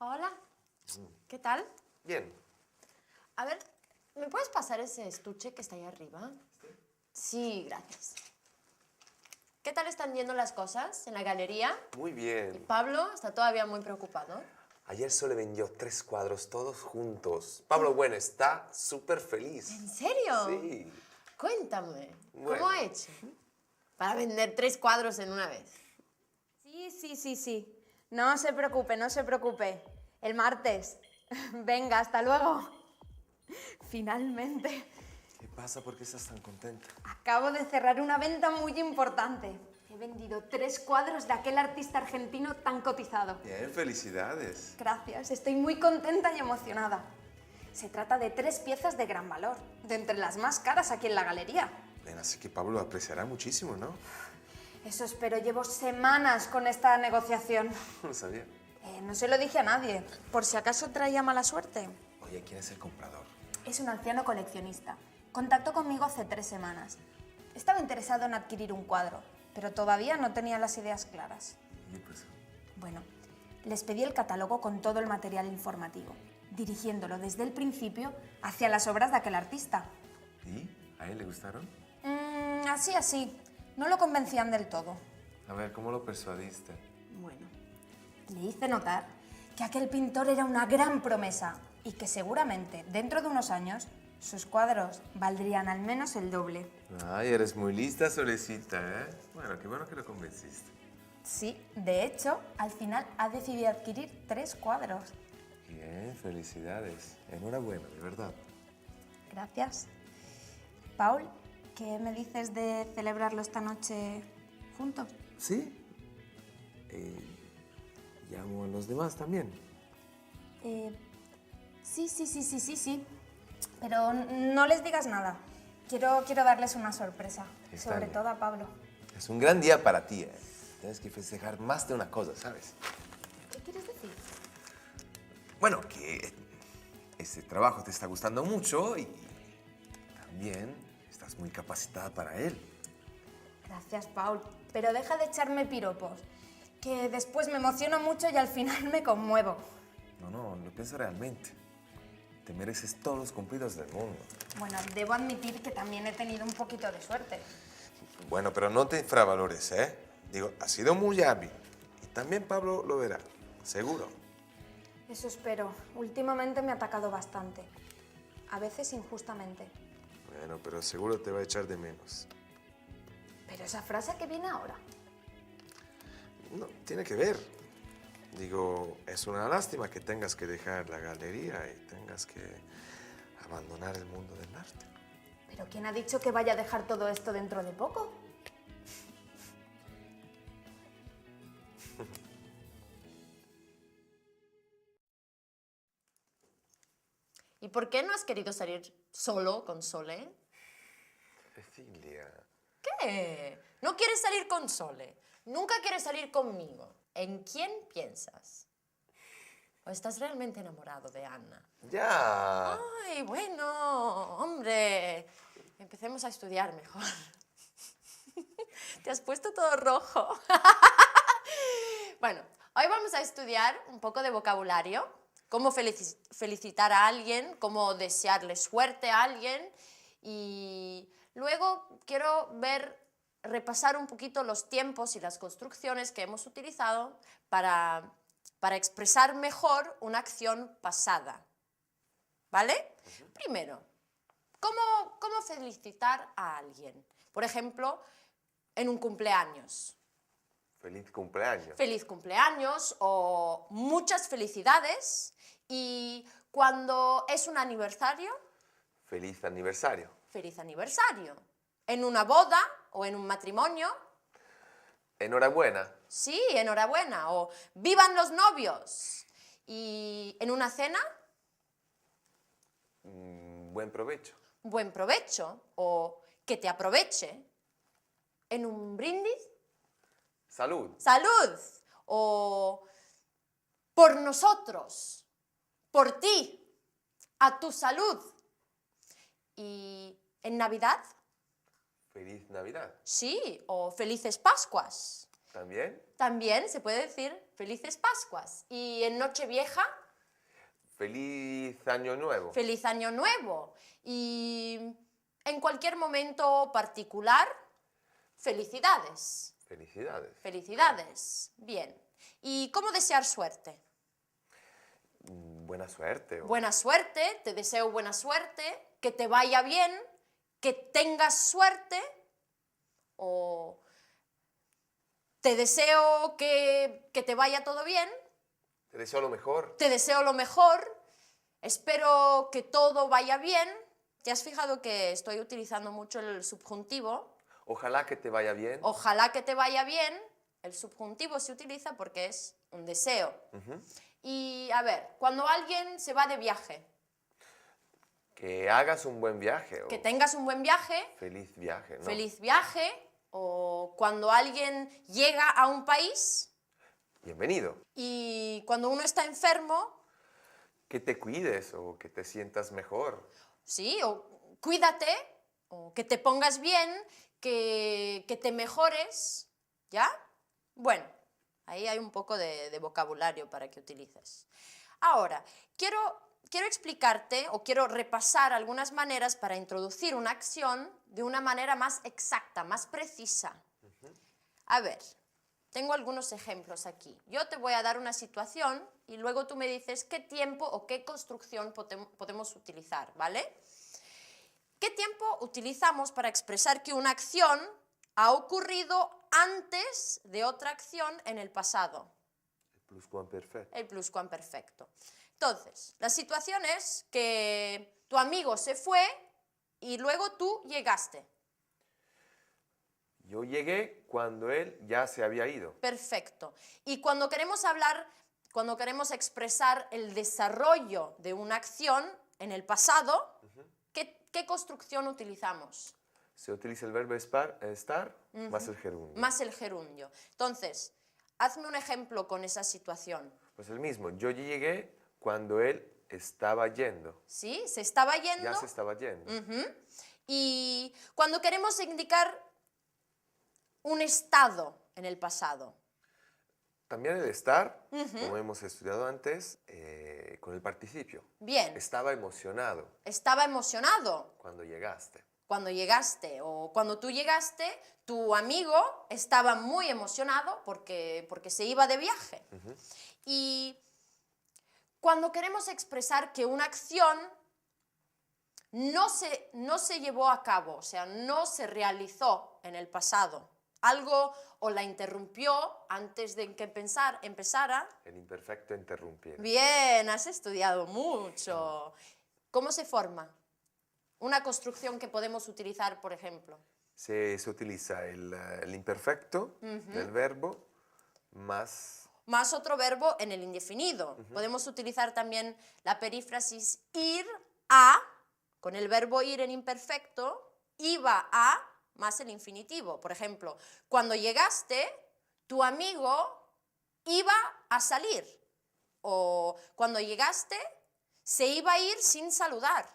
Hola, ¿qué tal? Bien. A ver, ¿me puedes pasar ese estuche que está ahí arriba? Sí, gracias. ¿Qué tal están yendo las cosas en la galería? Muy bien. Pablo está todavía muy preocupado. Ayer solo vendió 3 cuadros todos juntos. Pablo Bueno está súper feliz. ¿En serio? Sí. Cuéntame, Bueno. ¿cómo ha hecho para vender 3 cuadros en una vez? Sí. No se preocupe, no se preocupe. El martes. Venga, hasta luego. Finalmente. ¿Qué pasa? ¿Por qué estás tan contenta? Acabo de cerrar una venta muy importante. He vendido 3 cuadros de aquel artista argentino tan cotizado. Bien, felicidades. Gracias, estoy muy contenta y emocionada. Se trata de 3 piezas de gran valor, de entre las más caras aquí en la galería. Bien, así que Pablo apreciará muchísimo, ¿no? Eso espero, llevo semanas con esta negociación. No lo sabía. No se lo dije a nadie, por si acaso traía mala suerte. Oye, ¿quién es el comprador? Es un anciano coleccionista. Contactó conmigo hace 3 semanas. Estaba interesado en adquirir un cuadro, pero todavía no tenía las ideas claras. ¿Y pues? Bueno, les pedí el catálogo con todo el material informativo, dirigiéndolo desde el principio hacia las obras de aquel artista. ¿Y? ¿A él le gustaron? Así. No lo convencían del todo. A ver, ¿cómo lo persuadiste? Bueno, le hice notar que aquel pintor era una gran promesa y que seguramente, dentro de unos años, sus cuadros valdrían al menos el doble. Ay, eres muy lista, Solecita, ¿eh? Bueno, qué bueno que lo convenciste. Sí, de hecho, al final ha decidido adquirir 3 cuadros. Bien, felicidades. Enhorabuena, de verdad. Gracias. Paul, ¿qué me dices de celebrarlo esta noche juntos? ¿Sí? ¿Llamo a los demás también? Sí. Pero no les digas nada. Quiero darles una sorpresa. Está Sobre bien. todo a Pablo. Es un gran día para ti, ¿eh? Tienes que festejar más de una cosa, ¿sabes? ¿Qué quieres decir? Bueno, que este trabajo te está gustando mucho y también estás muy capacitada para él. Gracias, Paul. Pero deja de echarme piropos, que después me emociono mucho y al final me conmuevo. No, lo pienso realmente. Te mereces todos los cumplidos del mundo. Bueno, debo admitir que también he tenido un poquito de suerte. Bueno, pero no te infravalores, ¿eh? Digo, has sido muy hábil. Y también Pablo lo verá, seguro. Eso espero. Últimamente me ha atacado bastante. A veces injustamente. Bueno, pero seguro te va a echar de menos. Pero esa frase que viene ahora. No, tiene que ver. Digo, es una lástima que tengas que dejar la galería y tengas que abandonar el mundo del arte. ¿Pero quién ha dicho que vaya a dejar todo esto dentro de poco? ¿Y por qué no has querido salir solo con Sole? Cecilia. ¿Qué? ¿No quieres salir con Sole? ¿Nunca quieres salir conmigo? ¿En quién piensas? ¿O estás realmente enamorado de Anna? Ya. Ay, bueno, hombre. Empecemos a estudiar mejor. Te has puesto todo rojo. Bueno, hoy vamos a estudiar un poco de vocabulario, cómo felicitar a alguien, cómo desearle suerte a alguien y luego quiero repasar un poquito los tiempos y las construcciones que hemos utilizado para expresar mejor una acción pasada. ¿Vale? Primero, ¿cómo felicitar a alguien? Por ejemplo, en un cumpleaños. Feliz cumpleaños. Feliz cumpleaños o muchas felicidades. Y cuando es un aniversario, Feliz aniversario. feliz aniversario. En una boda o en un matrimonio, Enhorabuena. sí, enhorabuena. O vivan los novios. Y en una cena, Buen provecho. buen provecho. O que te aproveche. En un brindis, Salud. salud. O por nosotros, por ti, a tu salud. Y en Navidad, Feliz Navidad. sí, o felices Pascuas. ¿También? También se puede decir Felices Pascuas. Y en Nochevieja, Feliz Año Nuevo. Feliz Año Nuevo. Y en cualquier momento particular, felicidades. Felicidades. Felicidades. Bien. ¿Y cómo desear suerte? Buena suerte. Buena suerte, te deseo buena suerte, que te vaya bien, que tengas suerte, o te deseo que te vaya todo bien, Te deseo lo mejor. te deseo lo mejor, espero que todo vaya bien. ¿Te has fijado que estoy utilizando mucho el subjuntivo? Ojalá que te vaya bien. Ojalá que te vaya bien. El subjuntivo se utiliza porque es un deseo. Y a ver, cuando alguien se va de viaje, Que hagas un buen viaje. que tengas un buen viaje, Feliz viaje, ¿no? feliz viaje, o cuando alguien llega a un país Bienvenido. y cuando uno está enfermo, Que te cuides o que te sientas mejor. sí, o cuídate, o que te pongas bien, que te mejores, ¿ya? Bueno, ahí hay un poco de vocabulario para que utilices. Ahora, quiero explicarte o quiero repasar algunas maneras para introducir una acción de una manera más exacta, más precisa. A ver, tengo algunos ejemplos aquí. Yo te voy a dar una situación y luego tú me dices qué tiempo o qué construcción podemos utilizar, ¿vale? ¿Qué tiempo utilizamos para expresar que una acción ha ocurrido antes de otra acción en el pasado? El pluscuamperfecto. El pluscuamperfecto. Entonces, la situación es que tu amigo se fue y luego tú llegaste. Yo llegué cuando él ya se había ido. Perfecto. Y cuando queremos hablar, cuando queremos expresar el desarrollo de una acción en el pasado, ¿qué construcción utilizamos? Se utiliza el verbo estar más el gerundio. Más el gerundio. Entonces, hazme un ejemplo con esa situación. Pues el mismo. Yo llegué cuando él estaba yendo. ¿Sí? Se estaba yendo. Ya se estaba yendo. Y cuando queremos indicar un estado en el pasado. También el estar, como hemos estudiado antes, con el participio. Bien. Estaba emocionado Estaba emocionado cuando llegaste. cuando llegaste, o cuando tú llegaste, tu amigo estaba muy emocionado porque se iba de viaje. Y cuando queremos expresar que una acción no se llevó a cabo, o sea, no se realizó en el pasado, algo o la interrumpió antes de que empezara. El imperfecto interrumpir. Bien, has estudiado mucho. ¿Cómo se forma? Una construcción que podemos utilizar, por ejemplo. Se utiliza el imperfecto del verbo más Más otro verbo en el indefinido. Podemos utilizar también la perífrasis ir a, con el verbo ir en imperfecto, iba a, más el infinitivo. Por ejemplo, cuando llegaste, tu amigo iba a salir. O cuando llegaste, se iba a ir sin saludar.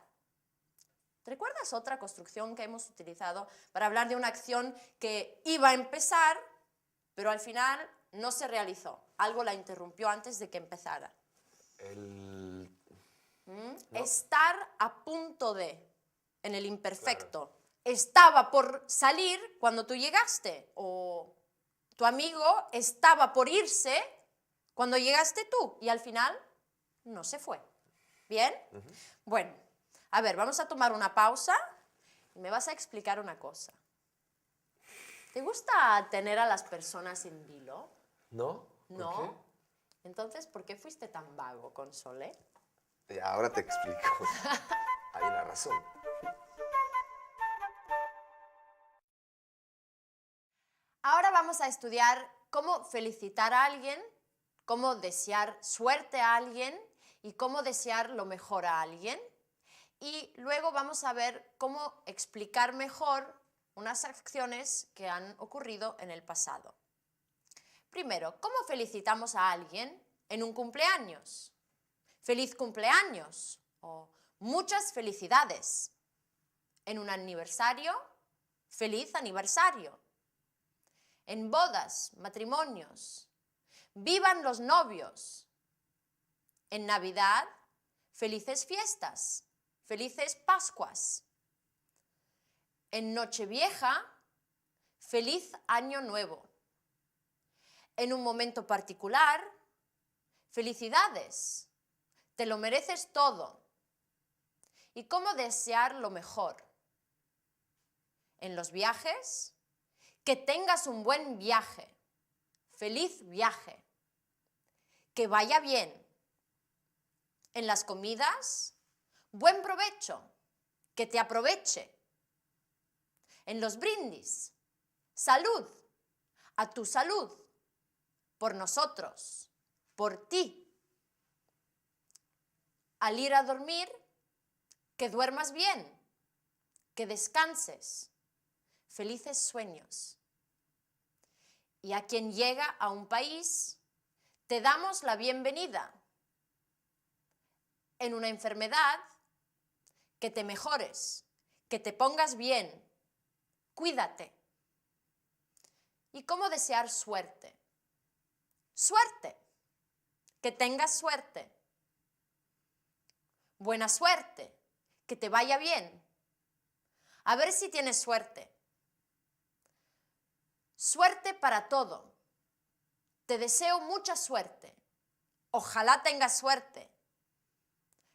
¿Recuerdas otra construcción que hemos utilizado para hablar de una acción que iba a empezar, pero al final no se realizó? Algo la interrumpió antes de que empezara. Estar a punto de, en el imperfecto. Claro. Estaba por salir cuando tú llegaste, o tu amigo estaba por irse cuando llegaste tú, y al final no se fue. ¿Bien? Bueno, a ver, vamos a tomar una pausa y me vas a explicar una cosa. ¿Te gusta tener a las personas en vilo? ¿No? ¿No? ¿Por qué? Entonces, ¿por qué fuiste tan vago con Sole? Ahora te explico. Hay una razón. Ahora vamos a estudiar cómo felicitar a alguien, cómo desear suerte a alguien y cómo desear lo mejor a alguien. Y luego vamos a ver cómo explicar mejor unas acciones que han ocurrido en el pasado. Primero, ¿cómo felicitamos a alguien en un cumpleaños? ¡Feliz cumpleaños! O muchas felicidades. En un aniversario, ¡feliz aniversario! en bodas, matrimonios. ¡Vivan los novios! En Navidad, felices fiestas, felices Pascuas. En Nochevieja, feliz Año Nuevo. En un momento particular, felicidades, te lo mereces todo. ¿Y cómo desear lo mejor? En los viajes, que tengas un buen viaje, feliz viaje, que vaya bien. En las comidas, buen provecho, que te aproveche. En los brindis, salud, a tu salud, por nosotros, por ti. Al ir a dormir, que duermas bien, que descanses, felices sueños. Y a quien llega a un país, te damos la bienvenida. En una enfermedad, que te mejores, que te pongas bien, cuídate. ¿Y cómo desear suerte? Suerte, que tengas suerte. Buena suerte, que te vaya bien. A ver si tienes suerte. Suerte para todo. Te deseo mucha suerte. Ojalá tengas suerte.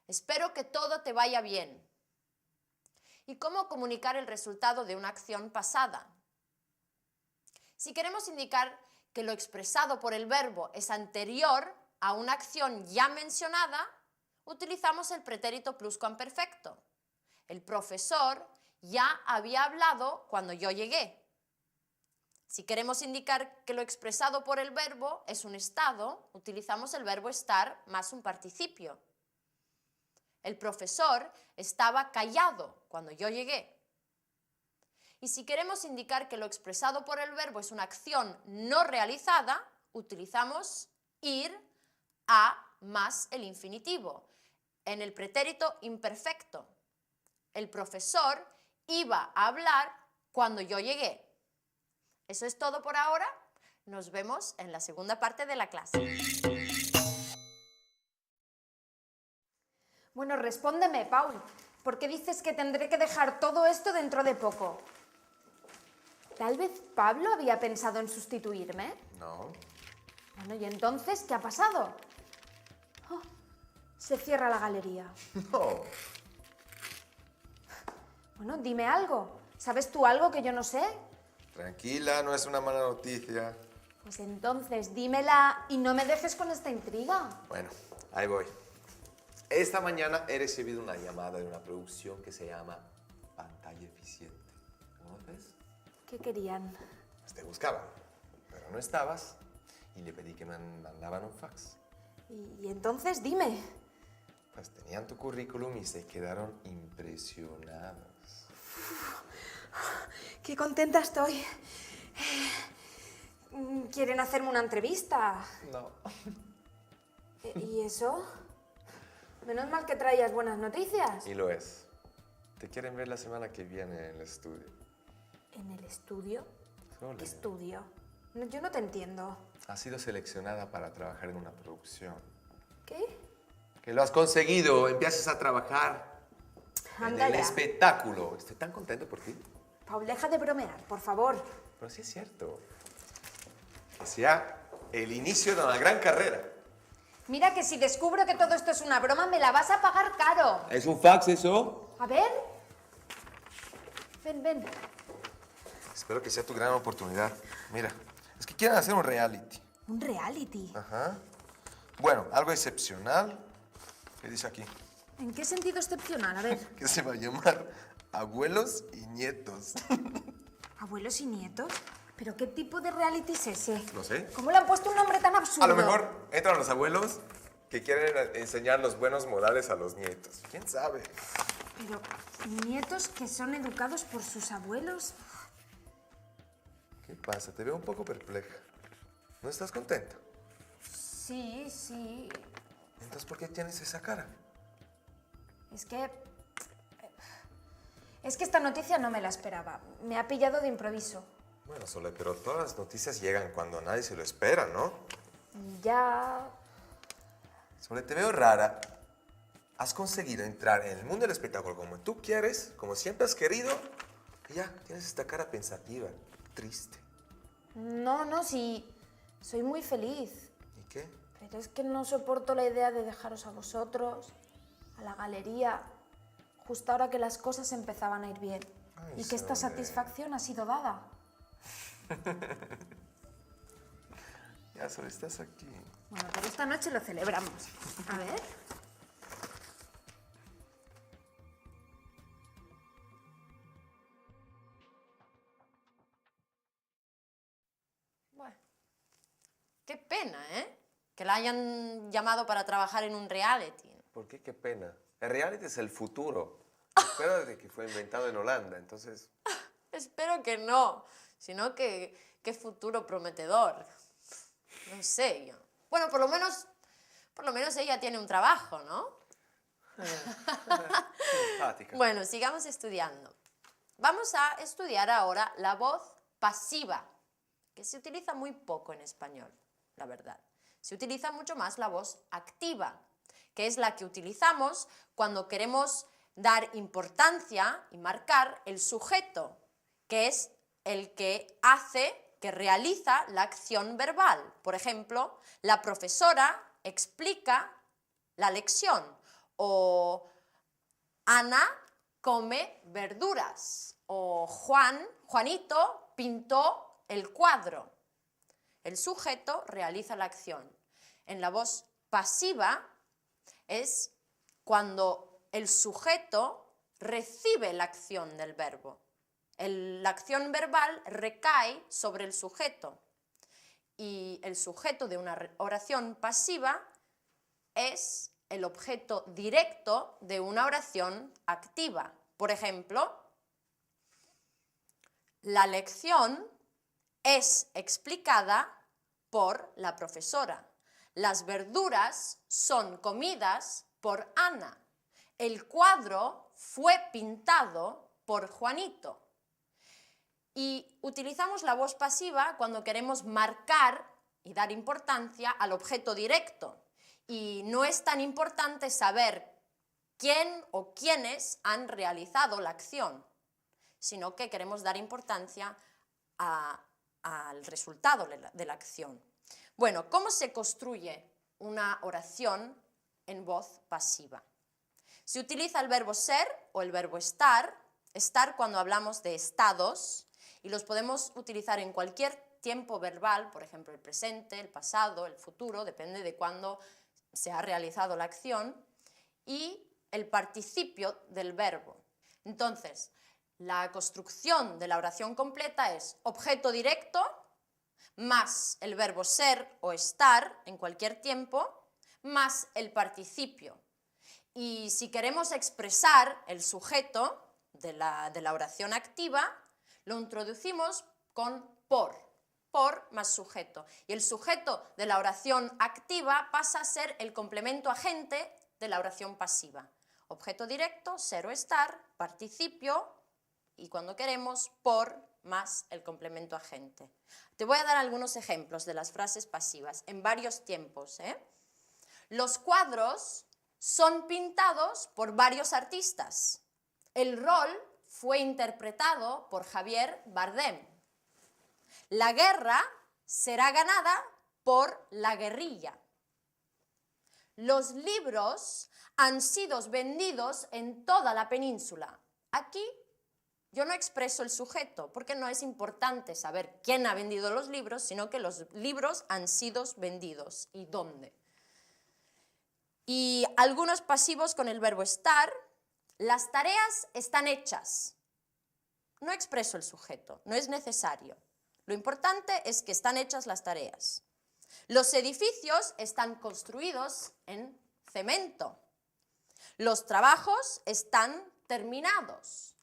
Espero que todo te vaya bien. ¿Y cómo comunicar el resultado de una acción pasada? Si queremos indicar que lo expresado por el verbo es anterior a una acción ya mencionada, utilizamos el pretérito pluscuamperfecto. El profesor ya había hablado cuando yo llegué. Si queremos indicar que lo expresado por el verbo es un estado, utilizamos el verbo estar más un participio. El profesor estaba callado cuando yo llegué. Y si queremos indicar que lo expresado por el verbo es una acción no realizada, utilizamos ir a más el infinitivo. En el pretérito imperfecto, el profesor iba a hablar cuando yo llegué. Eso es todo por ahora. Nos vemos en la segunda parte de la clase. Bueno, respóndeme, Paul. ¿Por qué dices que tendré que dejar todo esto dentro de poco? ¿Tal vez Pablo había pensado en sustituirme? No. Bueno, ¿y entonces qué ha pasado? Oh, se cierra la galería. No. Bueno, dime algo. ¿Sabes tú algo que yo no sé? Tranquila, no es una mala noticia. Pues entonces dímela y no me dejes con esta intriga. Bueno, ahí voy. Esta mañana he recibido una llamada de una producción que se llama Pantalla Eficiente. ¿Conoces? ¿Qué querían? Pues te buscaban, pero no estabas y le pedí que me mandaban un fax. Y entonces dime. Pues tenían tu currículum y se quedaron impresionados. ¡Qué contenta estoy! ¿Quieren hacerme una entrevista? No. ¿Y eso? Menos mal que traías buenas noticias. Y lo es. Te quieren ver la semana que viene en el estudio. ¿En el estudio? Sole. ¿Qué estudio? No, yo no te entiendo. Has sido seleccionada para trabajar en una producción. ¿Qué? Que lo has conseguido. Empiezas a trabajar Anda en el ya. espectáculo. Estoy tan contento por ti. Paul, deja de bromear, por favor. Pero sí es cierto. Que sea el inicio de una gran carrera. Mira que si descubro que todo esto es una broma, me la vas a pagar caro. ¿Es un fax eso? A ver. Ven, ven. Espero que sea tu gran oportunidad. Mira, es que quieren hacer un reality. Un reality. Ajá. Bueno, algo excepcional. ¿Qué dice aquí? ¿En qué sentido excepcional? A ver. Que se va a llamar Abuelos y Nietos. ¿Abuelos y nietos? ¿Pero qué tipo de reality es ese? No sé. ¿Cómo le han puesto un nombre tan absurdo? A lo mejor entran los abuelos que quieren enseñar los buenos modales a los nietos. ¿Quién sabe? Pero nietos que son educados por sus abuelos. ¿Qué pasa? Te veo un poco perpleja. ¿No estás contenta? Sí, sí. Entonces, ¿por qué tienes esa cara? Es que esta noticia no me la esperaba. Me ha pillado de improviso. Bueno, Sole, pero todas las noticias llegan cuando nadie se lo espera, ¿no? Ya... Sole, te veo rara. Has conseguido entrar en el mundo del espectáculo como tú quieres, como siempre has querido, y ya, tienes esta cara pensativa, triste. No, sí. Soy muy feliz. ¿Y qué? Pero es que no soporto la idea de dejaros a vosotros, a la galería, justo ahora que las cosas empezaban a ir bien. Ay, Y que esta Sole. satisfacción ha sido dada. Ya, Sole, estás aquí. Bueno, pero esta noche lo celebramos. A ver. Bueno, qué pena, ¿eh? Que la hayan llamado para trabajar en un reality. ¿Por qué? Qué pena. El reality es el futuro. Espero desde que fue inventado en Holanda, entonces... Espero que no, sino que qué futuro prometedor. No sé yo. Bueno, por lo menos ella tiene un trabajo, ¿no? Simpática. Bueno, sigamos estudiando. Vamos a estudiar ahora la voz pasiva, que se utiliza muy poco en español, la verdad. Se utiliza mucho más la voz activa, que es la que utilizamos cuando queremos dar importancia y marcar el sujeto, que es el que hace, que realiza la acción verbal. Por ejemplo, la profesora explica la lección, o Ana come verduras, o Juanito pintó el cuadro. El sujeto realiza la acción. En la voz pasiva es cuando el sujeto recibe la acción del verbo. La acción verbal recae sobre el sujeto y el sujeto de una oración pasiva es el objeto directo de una oración activa. Por ejemplo, la lección es explicada por la profesora. Las verduras son comidas por Ana. El cuadro fue pintado por Juanito. Y utilizamos la voz pasiva cuando queremos marcar y dar importancia al objeto directo. Y no es tan importante saber quién o quiénes han realizado la acción, sino que queremos dar importancia al resultado de la acción. Bueno, ¿cómo se construye una oración en voz pasiva? Se utiliza el verbo ser o el verbo estar cuando hablamos de estados, y los podemos utilizar en cualquier tiempo verbal, por ejemplo, el presente, el pasado, el futuro, depende de cuándo se ha realizado la acción, y el participio del verbo. Entonces, la construcción de la oración completa es objeto directo más el verbo ser o estar en cualquier tiempo más el participio. Y si queremos expresar el sujeto de la oración activa, lo introducimos con por más sujeto. Y el sujeto de la oración activa pasa a ser el complemento agente de la oración pasiva. Objeto directo, ser o estar, participio, y cuando queremos, por más el complemento agente. Te voy a dar algunos ejemplos de las frases pasivas en varios tiempos. Los cuadros son pintados por varios artistas. El rol fue interpretado por Javier Bardem. La guerra será ganada por la guerrilla. Los libros han sido vendidos en toda la península. Aquí yo no expreso el sujeto, porque no es importante saber quién ha vendido los libros, sino que los libros han sido vendidos y dónde. Y algunos pasivos con el verbo estar. Las tareas están hechas. No expreso el sujeto, no es necesario. Lo importante es que están hechas las tareas. Los edificios están construidos en cemento. Los trabajos están terminados.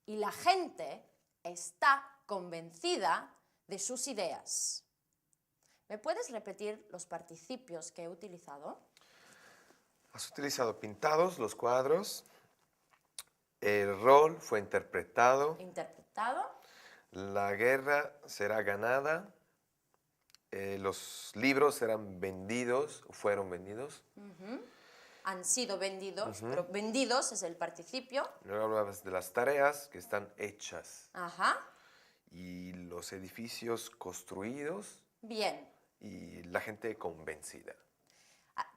Y la gente está convencida de sus ideas. ¿Me puedes repetir los participios que he utilizado? Has utilizado pintados los cuadros, el rol fue interpretado, Interpretado, La guerra será ganada, los libros serán vendidos, fueron vendidos. Han sido vendidos, pero vendidos es el participio. Luego hablabas de las tareas que están hechas Ajá. y los edificios construidos Bien. y la gente convencida.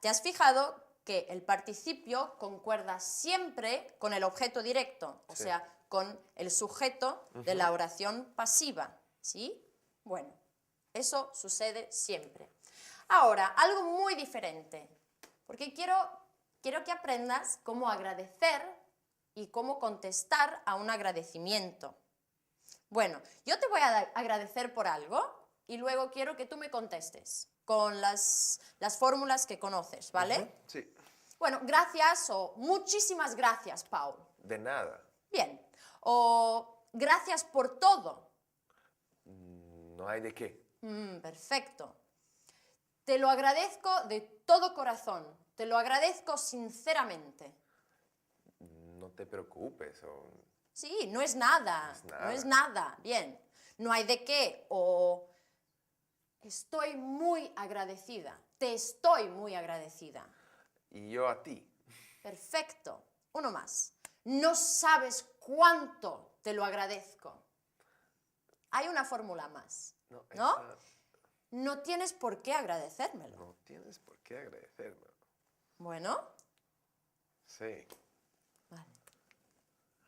¿Te has fijado que el participio concuerda siempre con el objeto directo? O Sí. sea, con el sujeto de la oración pasiva. ¿Sí? Bueno, eso sucede siempre. Ahora, algo muy diferente, porque quiero que aprendas cómo agradecer y cómo contestar a un agradecimiento. Bueno, yo te voy a agradecer por algo y luego quiero que tú me contestes con las fórmulas que conoces, ¿vale? Sí. Bueno, gracias o muchísimas gracias, Paul. De nada. Bien. O gracias por todo. No hay de qué. Perfecto. Te lo agradezco de todo corazón. Te lo agradezco sinceramente. No te preocupes. Sí, no es nada. No es nada. No es nada. Bien. No hay de qué. O estoy muy agradecida. Te estoy muy agradecida. Y yo a ti. Perfecto. Uno más. No sabes cuánto te lo agradezco. Hay una fórmula más. No, ¿No? esa- No tienes por qué agradecérmelo. no tienes por qué agradecerme. Bueno. Sí. Vale.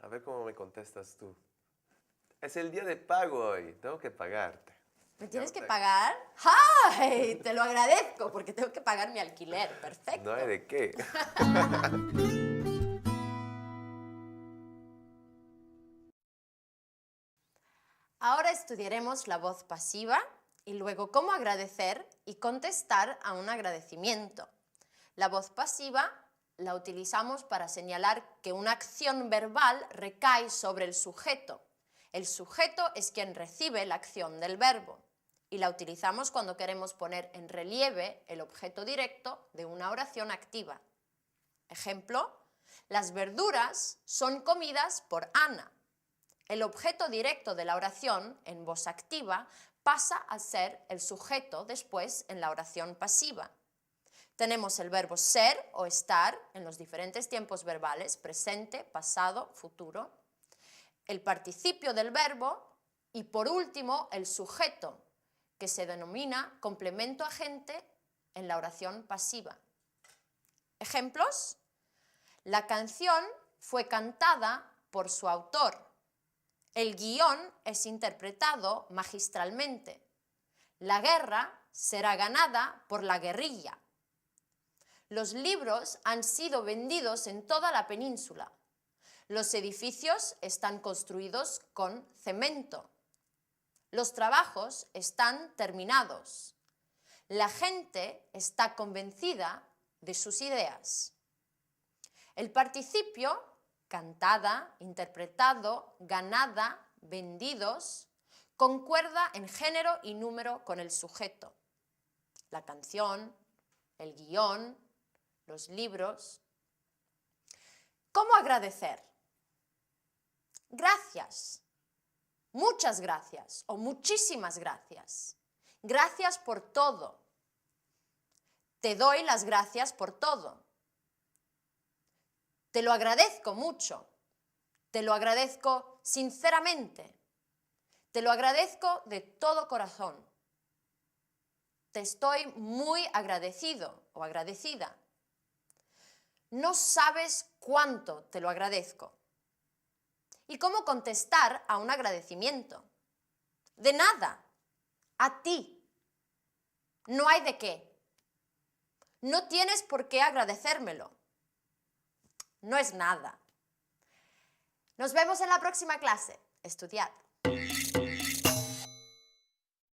A ver cómo me contestas tú. Es el día de pago hoy. Tengo que pagarte. ¿Me tienes que sé. pagar? ¡Ay! Te lo agradezco porque tengo que pagar mi alquiler. Perfecto. No hay de qué. Ahora estudiaremos la voz pasiva y luego cómo agradecer y contestar a un agradecimiento. La voz pasiva la utilizamos para señalar que una acción verbal recae sobre el sujeto. El sujeto es quien recibe la acción del verbo y la utilizamos cuando queremos poner en relieve el objeto directo de una oración activa. Ejemplo, las verduras son comidas por Ana. El objeto directo de la oración en voz activa pasa a ser el sujeto después en la oración pasiva. Tenemos el verbo ser o estar en los diferentes tiempos verbales, presente, pasado, futuro, el participio del verbo y por último el sujeto, que se denomina complemento agente en la oración pasiva. ¿Ejemplos? La canción fue cantada por su autor. El guión es interpretado magistralmente. La guerra será ganada por la guerrilla. Los libros han sido vendidos en toda la península. Los edificios están construidos con cemento. Los trabajos están terminados. La gente está convencida de sus ideas. El participio, cantada, interpretado, ganada, vendidos, concuerda en género y número con el sujeto. La canción, el guión, los libros. ¿Cómo agradecer? Gracias. Muchas gracias o muchísimas gracias. Gracias por todo. Te doy las gracias por todo. Te lo agradezco mucho. Te lo agradezco sinceramente. Te lo agradezco de todo corazón. Te estoy muy agradecido o agradecida. No sabes cuánto te lo agradezco. ¿Y cómo contestar a un agradecimiento? De nada. A ti. No hay de qué. No tienes por qué agradecérmelo. No es nada. Nos vemos en la próxima clase. Estudiad.